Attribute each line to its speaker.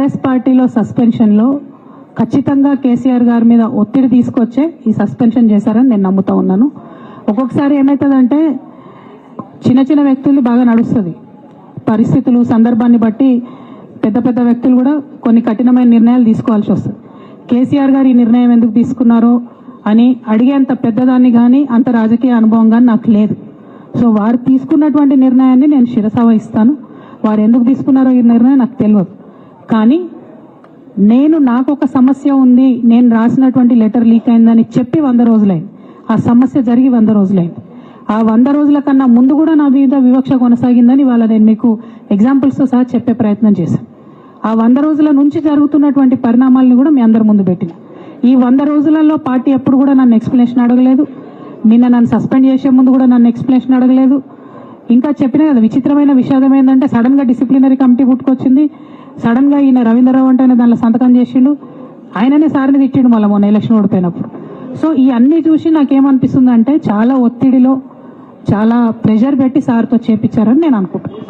Speaker 1: TRS పార్టీలో సస్పెన్షన్లో ఖచ్చితంగా కేసీఆర్ గారి మీద ఒత్తిడి తీసుకొచ్చే ఈ సస్పెన్షన్ చేశారని నేను నమ్ముతా ఉన్నాను. ఒక్కొక్కసారి ఏమవుతుందంటే చిన్న చిన్న వ్యక్తులు బాగా నడుస్తుంది, పరిస్థితులు సందర్భాన్ని బట్టి పెద్ద పెద్ద వ్యక్తులు కూడా కొన్ని కఠినమైన నిర్ణయాలు తీసుకోవాల్సి వస్తుంది. కేసీఆర్ గారు ఈ నిర్ణయం ఎందుకు తీసుకున్నారో అని అడిగేంత పెద్దదాన్ని కానీ అంత రాజకీయ అనుభవం కానీ నాకు లేదు. సో వారు తీసుకున్నటువంటి నిర్ణయాన్ని నేను శిరసావహిస్తాను. వారు ఎందుకు తీసుకున్నారో ఈ నిర్ణయం నాకు తెలియదు. కానీ నాకు ఒక సమస్య ఉంది, నేను రాసినటువంటి లెటర్ లీక్ అయిందని చెప్పి 100 రోజులైంది. ఆ సమస్య జరిగి 100 రోజులైంది. ఆ 100 రోజుల కన్నా ముందు కూడా నా మీద వివక్ష కొనసాగిందని వాళ్ళ నేను మీకు ఎగ్జాంపుల్స్తో సహా చెప్పే ప్రయత్నం చేశాను. ఆ 100 రోజుల నుంచి జరుగుతున్నటువంటి పరిణామాలను కూడా మీ అందరి ముందు పెట్టిన. ఈ 100 రోజులలో పార్టీ ఎప్పుడు కూడా నన్ను ఎక్స్ప్లెనేషన్ అడగలేదు. నిన్న నన్ను సస్పెండ్ చేసే ముందు కూడా నన్ను ఎక్స్ప్లెనేషన్ అడగలేదు. ఇంకా చెప్పినా కదా, విచిత్రమైన విషాదం ఏంటంటే సడన్గా డిసిప్లినరీ కమిటీ పుట్టుకొచ్చింది. సడన్గా ఈయన రవీంద్రరావు అంటే దానిలో సంతకం చేసిండు. ఆయననే సార్ని తిట్టిండు మళ్ళీ మొన్న ఎలక్షన్ ఓడిపోయినప్పుడు. సో ఈ అన్నీ చూసి నాకేమనిపిస్తుంది అంటే చాలా ఒత్తిడిలో చాలా ప్రెషర్ పెట్టి సార్తో చేపించారని నేను అనుకుంటున్నాను.